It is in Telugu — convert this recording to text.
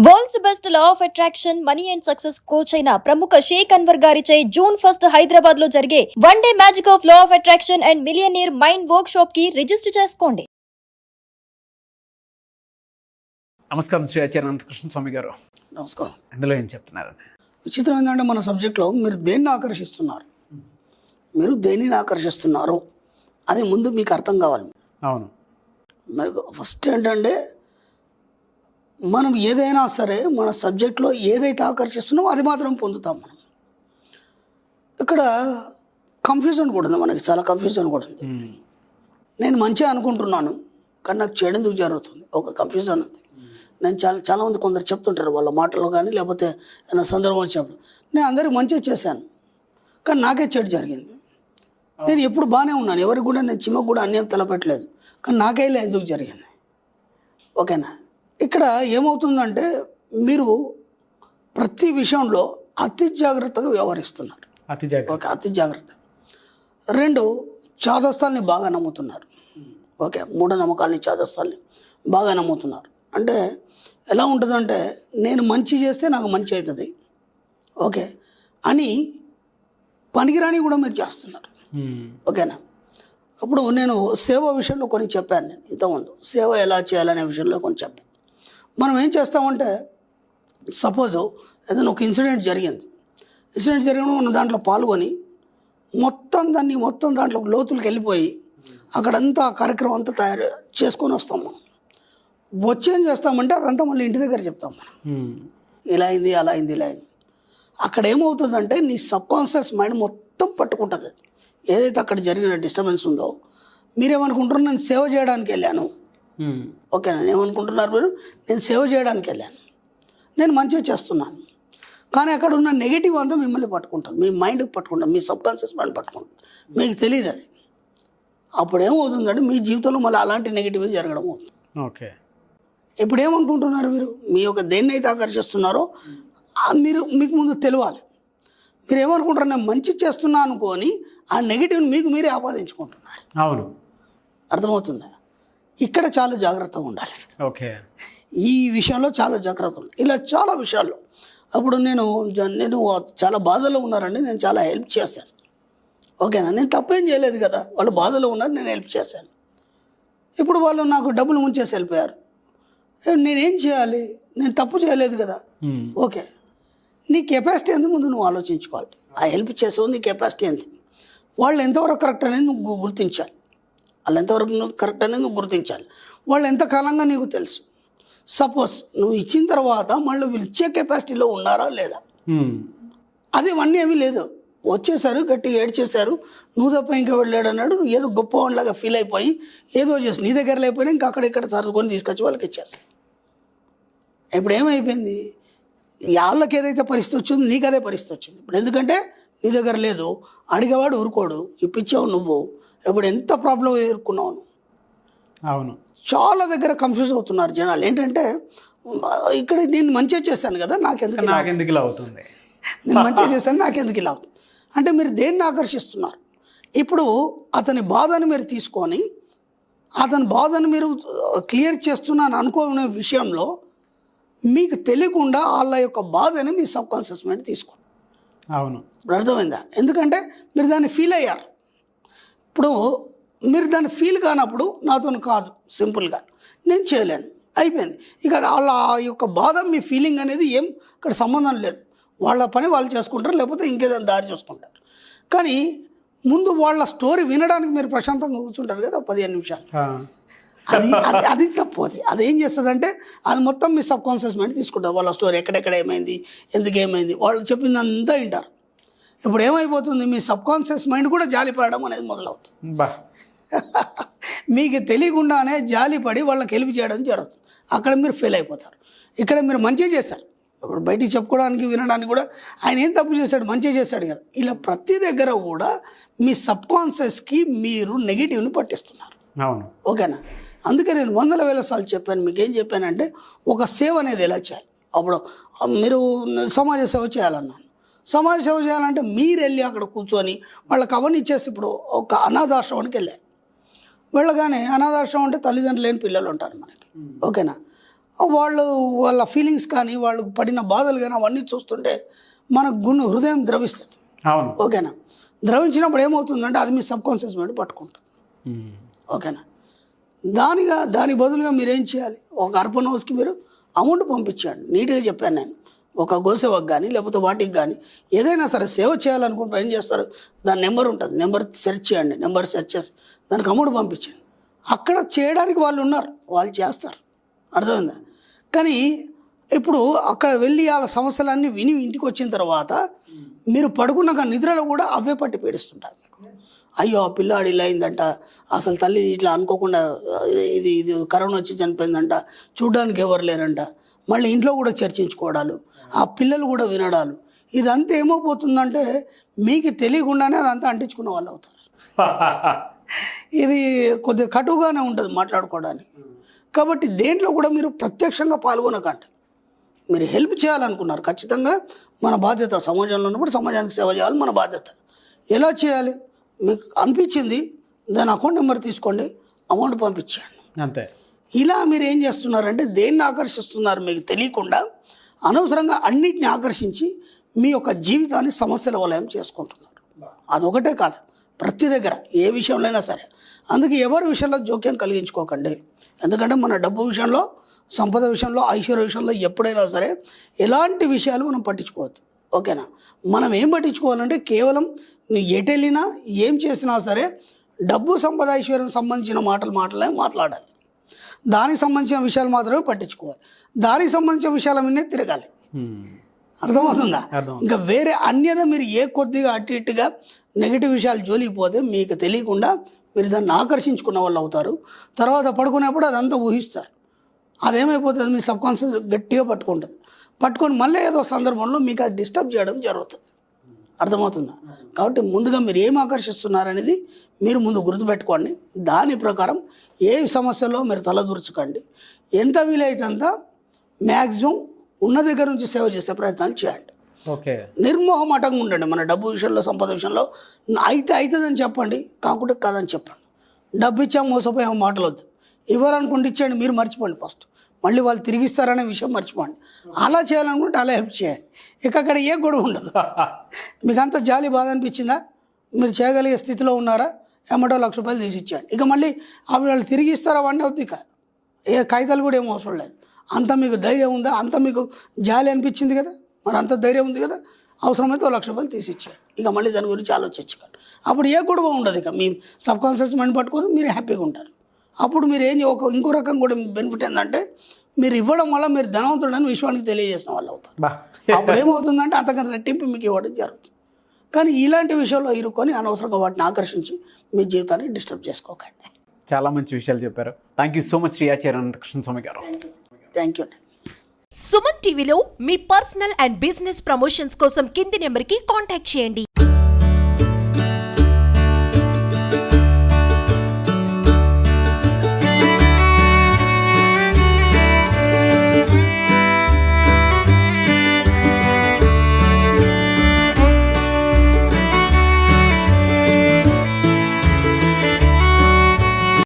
World's best law of attraction money and success coach అయిన ప్రముఖ షేక్ అన్వర్ గారిచే జూన్ 1 హైదరాబాద్ లో జరిగే one day magic of law of attraction and millionaire mind work shop కి రిజిస్టర్ చేసుకోండి. నమస్కారం శ్రీ ఆచార్య అనంతకృష్ణ స్వామి గారు. నమస్కారం. ఇందులో ఏం చెప్తున్నారు? విచిత్రం ఏంటంటే మన సబ్జెక్ట్లో మీరు దేన్ని ఆకర్షిస్తున్నారు, మీరు దేనిని ఆకర్షిస్తున్నారు అది ముందు మీకు అర్థం కావాలి. అవును, మీకు ఫస్ట్ ఏంటంటే మనం ఏదైనా సరే మన సబ్జెక్ట్లో ఏదైతే ఆకర్షిస్తున్నామో అది మాత్రం పొందుతాం. మనం ఇక్కడ కన్ఫ్యూజన్ కూడా ఉంది, మనకి చాలా కన్ఫ్యూజన్ కూడా ఉంది. నేను మంచిగా అనుకుంటున్నాను కానీ నాకు చెడు ఎందుకు జరుగుతుంది, ఒక కన్ఫ్యూజన్ ఉంది. నేను చాలామంది కొందరు చెప్తుంటారు వాళ్ళ మాటల్లో కానీ లేకపోతే ఏదైనా సందర్భం వచ్చినప్పుడు, నేను అందరికి మంచిగా చేశాను కానీ నాకే చెడు జరిగింది. నేను ఎప్పుడు బాగానే ఉన్నాను, ఎవరికి కూడా నేను చిమ్మకు కూడా అన్యాయం తలపెట్టలేదు, కానీ నాకే ఇలా ఎందుకు జరిగింది. ఓకేనా? ఇక్కడ ఏమవుతుందంటే మీరు ప్రతి విషయంలో అతి జాగ్రత్తగా వ్యవహరిస్తున్నారు. అతి జాగ్రత్త. రెండు, చాదస్తాల్ని బాగా నమ్ముతున్నారు. ఓకే, మూఢనమ్మకాలని చాదస్తాల్ని బాగా నమ్ముతున్నారు. అంటే ఎలా ఉంటుందంటే నేను మంచి చేస్తే నాకు మంచి అవుతుంది ఓకే అని పనికిరాని కూడా మీరు చేస్తున్నారు. ఓకేనా? ఇప్పుడు నేను సేవ విషయంలో కొన్ని చెప్పాను, నేను ఇంతకుముందు సేవ ఎలా చేయాలనే విషయంలో కొన్ని చెప్పాను. మనం ఏం చేస్తామంటే సపోజ్ ఏదైనా ఒక ఇన్సిడెంట్ జరిగినప్పుడు మనం దాంట్లో పాల్గొని మొత్తం దాంట్లో లోతులకు వెళ్ళిపోయి అక్కడంతా ఆ కార్యక్రమం అంతా తయారు చేసుకొని వస్తాం. మనం వచ్చేం చేస్తామంటే అదంతా మళ్ళీ ఇంటి దగ్గర చెప్తాం. మనం ఇలా అయింది అలా అయింది ఇలా అయింది. అక్కడ ఏమవుతుందంటే నీ సబ్కాన్షియస్ మైండ్ మొత్తం పట్టుకుంటుంది. ఏదైతే అక్కడ జరిగిన డిస్టర్బెన్స్ ఉందో మీరేమనుకుంటారు, నేను సేవ చేయడానికి వెళ్ళాను. ఓకేనా? ఏమనుకుంటున్నారు మీరు, నేను సేవ చేయడానికి వెళ్ళాను, నేను మంచిగా చేస్తున్నాను. కానీ అక్కడ ఉన్న నెగిటివ్ అంతా మిమ్మల్ని పట్టుకుంటాను, మీ మైండ్కి పట్టుకుంటాను, మీ సబ్కాన్షియస్ మైండ్ పట్టుకుంటాను, మీకు తెలియదు అది. అప్పుడు ఏమవుతుందంటే మీ జీవితంలో మళ్ళీ అలాంటి నెగిటివ్ జరగడం అవుతుంది. ఓకే. ఇప్పుడు ఏమనుకుంటున్నారు మీరు, మీ యొక్క దేన్ని అయితే ఆకర్షిస్తున్నారో మీకు ముందు తెలియాలి. మీరు ఏమనుకుంటారు, నేను మంచి చేస్తున్నా అనుకొని ఆ నెగిటివ్ని మీకు మీరే ఆపాదించుకుంటున్నారు. అవును, అర్థమవుతుందా? ఇక్కడ చాలా జాగ్రత్తగా ఉండాలి. ఓకే, ఈ విషయంలో చాలా జాగ్రత్త ఉండాలి. ఇలా చాలా విషయాల్లో అప్పుడు నేను చాలా బాధలో ఉన్నారండి, నేను చాలా హెల్ప్ చేశాను. ఓకేనా? నేను తప్పేం చేయలేదు కదా, వాళ్ళు బాధలో ఉన్నారు, నేను హెల్ప్ చేశాను. ఇప్పుడు వాళ్ళు నాకు డబ్బులు ముంచేసి వెళ్ళిపోయారు, నేనేం చేయాలి, నేను తప్పు చేయలేదు కదా. ఓకే, నీ కెపాసిటీ ఎంత ముందు నువ్వు ఆలోచించుకోవాలి. ఆ హెల్ప్ చేసేవాళ్ళు నీ కెపాసిటీ ఎంత, వాళ్ళు ఎంతవరకు కరెక్ట్ అనేది నువ్వు గుర్తించాలి. వాళ్ళు ఎంతవరకు కరెక్ట్ అనేది నువ్వు గుర్తించాలి. వాళ్ళు ఎంతకాలంగా నీకు తెలుసు. సపోజ్ నువ్వు ఇచ్చిన తర్వాత మళ్ళీ వీళ్ళు ఇచ్చే కెపాసిటీలో ఉన్నారా లేదా, అది ఇవన్నీ ఏమీ లేదు. వచ్చేసారు, గట్టిగా ఏడ్చేశారు, నువ్వు తప్ప ఇంకా వెళ్ళాడు అన్నాడు, నువ్వు ఏదో గొప్పవాళ్ళలాగా ఫీల్ అయిపోయి ఏదో చేసి నీ దగ్గర లేకపోయినా ఇంకా అక్కడిక్కడ సర్దుకొని తీసుకొచ్చి వాళ్ళకి ఇచ్చేస్తాను. ఇప్పుడు ఏమైపోయింది, వాళ్ళకి ఏదైతే పరిస్థితి వచ్చిందో నీకు అదే పరిస్థితి వచ్చింది. ఇప్పుడు ఎందుకంటే నీ దగ్గర లేదు, అడిగేవాడు ఊరుకోడు, ఇప్పించావు నువ్వు, ఇప్పుడు ఎంత ప్రాబ్లం ఎదుర్కొన్నావు. అవును, చాలా దగ్గర కన్ఫ్యూజ్ అవుతున్నారు జనాలు. ఏంటంటే ఇక్కడ నేను మంచిగా చేశాను కదా, నాకెందుకు ఇలా అవుతుంది, నేను మంచిగా చేశాను నాకెందుకు ఇలా అవుతుంది అంటే మీరు దేన్ని ఆకర్షిస్తున్నారు. ఇప్పుడు అతని బాధను మీరు తీసుకొని అతని బాధను మీరు క్లియర్ చేస్తున్నాను అనుకునే విషయంలో మీకు తెలియకుండా వాళ్ళ యొక్క బాధని మీ సబ్కాన్షియస్ మైండ్ తీసుకోండి. అవును, ఇప్పుడు అర్థమైందా? ఎందుకంటే మీరు దాన్ని ఫీల్ అయ్యారు. ఇప్పుడు మీరు దాన్ని ఫీల్ కానప్పుడు నాతో కాదు, సింపుల్గా నేను చేయలేను, అయిపోయింది. ఇక వాళ్ళ యొక్క బాధ మీ ఫీలింగ్ అనేది ఏం అక్కడ సంబంధం లేదు. వాళ్ళ పని వాళ్ళు చేసుకుంటారు, లేకపోతే ఇంకేదైనా దారి చూసుకుంటారు. కానీ ముందు వాళ్ళ స్టోరీ వినడానికి మీరు ప్రశాంతంగా కూర్చుంటారు కదా 15 నిమిషాలు, అది తప్పు. అది ఏం చేస్తుందంటే అది మొత్తం మీ సబ్కాన్షియస్ మైండ్ తీసుకుంటారు. వాళ్ళ స్టోరీ ఎక్కడెక్కడ ఏమైంది, ఎందుకు ఏమైంది, వాళ్ళు చెప్పిందంతా వింటారు. ఇప్పుడు ఏమైపోతుంది, మీ సబ్కాన్షియస్ మైండ్ కూడా జాలిపడడం అనేది మొదలవుతుంది. మీకు తెలియకుండానే జాలిపడి వాళ్ళకి హెల్ప్ చేయడం జరుగుతుంది. అక్కడ మీరు ఫెయిల్ అయిపోతారు. ఇక్కడ మీరు మంచిగా చేశారు, ఇప్పుడు బయటికి చెప్పుకోవడానికి వినడానికి కూడా ఆయన ఏం తప్పు చేశాడు, మంచిగా చేశాడు కదా. ఇలా ప్రతి దగ్గర కూడా మీ సబ్కాన్షియస్కి మీరు నెగిటివ్ని పట్టిస్తున్నారు. అవును, ఓకేనా? అందుకే నేను 100,000 సార్లు చెప్పాను. మీకు ఏం చెప్పానంటే ఒక సేవ అనేది ఎలా చేయాలి. అప్పుడు మీరు సమాజ సేవ చేయాలన్నాను. సమాజ సేవ చేయాలంటే మీరు వెళ్ళి అక్కడ కూర్చొని వాళ్ళకి అవన్నీ ఇచ్చేసి, ఇప్పుడు ఒక అనాథాశ్రమానికి వెళ్ళారు, వెళ్ళగానే అనాథాశ్రమం అంటే తల్లిదండ్రులు లేని పిల్లలు ఉంటారు మనకి. ఓకేనా? వాళ్ళ ఫీలింగ్స్ కానీ వాళ్ళు పడిన బాధలు కానీ అవన్నీ చూస్తుంటే మన హృదయం ద్రవిస్తుంది. అవును. ఓకేనా? ద్రవించినప్పుడు ఏమవుతుందంటే అది మీ సబ్కాన్షియస్ మైండ్ పట్టుకుంటుంది. ఓకేనా? దాని బదులుగా మీరు ఏం చేయాలి, ఒక అర్బన్ హౌస్కి మీరు అమౌంట్ పంపించండి. నీట్గా చెప్పాను నేను. ఒక గోసేవకు కానీ లేకపోతే వాటికి కానీ ఏదైనా సరే సేవ చేయాలనుకుంటే ఏం చేస్తారు, దాని నెంబర్ ఉంటుంది, నెంబర్ సెర్చ్ చేయండి, నెంబర్ సెర్చ్ చేసి దానికి అమౌంట్ పంపించండి. అక్కడ చేయడానికి వాళ్ళు ఉన్నారు, వాళ్ళు చేస్తారు. అర్థమైందా? కానీ ఇప్పుడు అక్కడ వెళ్ళి వాళ్ళ సమస్యలన్నీ విని ఇంటికి వచ్చిన తర్వాత మీరు పడుకున్నాక నిద్రలో కూడా అవే పట్టి పీడిస్తుంటారు మీకు. అయ్యో ఆ పిల్లాడు ఇలా అయిందంట, అసలు తల్లి ఇట్లా అనుకోకుండా ఇది కరోనా వచ్చి చనిపోయిందంట, చూడ్డానికి ఎవరు లేరంట, మళ్ళీ ఇంట్లో కూడా చర్చించుకోవడాలు, ఆ పిల్లలు కూడా వినడాలు, ఇదంతా ఏమైపోతుందంటే మీకు తెలియకుండానే అదంతా అంటించుకున్న వాళ్ళు అవుతారు. ఇది కొద్దిగా కటువుగానే ఉంటుంది మాట్లాడుకోవడానికి. కాబట్టి దేంట్లో కూడా మీరు ప్రత్యక్షంగా పాల్గొనకండి. మీరు హెల్ప్ చేయాలనుకున్నారు, ఖచ్చితంగా మన బాధ్యత. సమాజంలో ఉన్నప్పుడు సమాజానికి సేవ చేయాలి, మన బాధ్యత. ఎలా చేయాలి, మీకు అనిపించింది దాని అకౌంట్ నెంబర్ తీసుకోండి, అమౌంట్ పంపించండి, అంతే. ఇలా మీరు ఏం చేస్తున్నారంటే దేన్ని ఆకర్షిస్తున్నారు మీకు తెలియకుండా, అనవసరంగా అన్నిటిని ఆకర్షించి మీ యొక్క జీవితాన్ని సమస్యల వలయం చేసుకుంటున్నారు. అదొకటే కాదు, ప్రతి దగ్గర ఏ విషయంలో అయినా సరే. అందుకే ఎవరి విషయంలో జోక్యం కలిగించుకోకండి. ఎందుకంటే మన డబ్బు విషయంలో, సంపద విషయంలో, ఐశ్వర్య విషయంలో ఎప్పుడైనా సరే ఎలాంటి విషయాలు మనం పట్టించుకోవద్దు. ఓకేనా? మనం ఏం పట్టించుకోవాలంటే కేవలం నువ్వు ఎటు వెళ్ళినా ఏం చేసినా సరే డబ్బు, సంపద, ఐశ్వర్యం సంబంధించిన మాటలే మాట్లాడాలి. దానికి సంబంధించిన విషయాలు మాత్రమే పట్టించుకోవాలి. దానికి సంబంధించిన విషయాల మీదే తిరగాలి. అర్థమవుతుందా? ఇంకా వేరే అన్యద మీరు ఏ కొద్దిగా అటు ఇటుగా నెగిటివ్ విషయాలు జోలిపోతే మీకు తెలియకుండా మీరు దాన్ని ఆకర్షించుకున్న వాళ్ళు అవుతారు. తర్వాత పడుకునేప్పుడు అదంతా ఊహిస్తారు. అదేమైపోతుంది, మీ సబ్కాన్షియస్ గట్టిగా పట్టుకొని మళ్ళీ ఏదో సందర్భంలో మీకు అది డిస్టర్బ్ చేయడం జరుగుతుంది. అర్థమవుతుందా? కాబట్టి ముందుగా మీరు ఏం ఆకర్షిస్తున్నారనేది మీరు ముందు గుర్తుపెట్టుకోండి. దాని ప్రకారం ఏ సమస్యలో మీరు తలదూర్చకండి. ఎంత వీలైతే అంత మ్యాక్సిమం ఉన్న దగ్గర నుంచి సేవ చేసే ప్రయత్నాలు చేయండి. ఓకే. నిర్మోహమాటంగా ఉండండి. మన డబ్బు విషయంలో, సంపద విషయంలో అవుతుందని చెప్పండి, కాకుండా కాదని చెప్పండి. డబ్బు ఇచ్చాం మోసపోయాం మాటలు వద్దు. ఇవ్వాలనుకుంటే ఇచ్చేయండి, మీరు మర్చిపోండి ఫస్ట్. మళ్ళీ వాళ్ళు తిరిగి ఇస్తారనే విషయం మర్చిపోండి. అలా చేయాలనుకుంటే అలా హెల్ప్ చేయండి. ఇక అక్కడ ఏ గొడవ ఉండదు. మీకు అంత జాలి బాధ అనిపించిందా, మీరు చేయగలిగే స్థితిలో ఉన్నారా, ఎమ్మటో ₹1,00,000 తీసి ఇచ్చేయండి. ఇక మళ్ళీ అవి వాళ్ళు తిరిగి ఇస్తారా వండి అవుతుంది. ఇక ఏ కాగితాలు కూడా ఏం అవసరం లేదు. అంత మీకు ధైర్యం ఉందా, అంత మీకు జాలి అనిపించింది కదా, మరి అంత ధైర్యం ఉంది కదా, అవసరమైతే ₹1,00,000 తీసి ఇచ్చేయండి. ఇక మళ్ళీ దాని గురించి ఆలోచించుకోండి. అప్పుడు ఏ గొడవ ఉండదు. ఇక మీ సబ్కాన్షియస్ మైండ్ పట్టుకొని మీరు హ్యాపీగా ఉంటారు. అప్పుడు మీరు ఇంకో రకం కూడా బెనిఫిట్ ఏంటంటే, మీరు ఇవ్వడం వల్ల మీరు ధనవంతుడని విశ్వానికి తెలియజేసిన వాళ్ళు అవుతారు. అప్పుడు ఏమవుతుందంటే అంతకన్నా రెట్టింపు మీకు ఇవ్వడం జరుగుతుంది. కానీ ఇలాంటి విషయంలో ఇరుక్కొని అనవసరంగా వాటిని ఆకర్షించి మీ జీవితాన్ని డిస్టర్బ్ చేసుకోకండి. చాలా మంచి విషయాలు చెప్పారు. Thank you so much Shri Acharya Ananthakrishnaswamy గారు. థ్యాంక్ యూ అండి. సుమన్ టీవీలో మీ పర్సనల్ అండ్ బిజినెస్ ప్రమోషన్స్ కోసం కింది నెంబర్కి కాంటాక్ట్ చేయండి.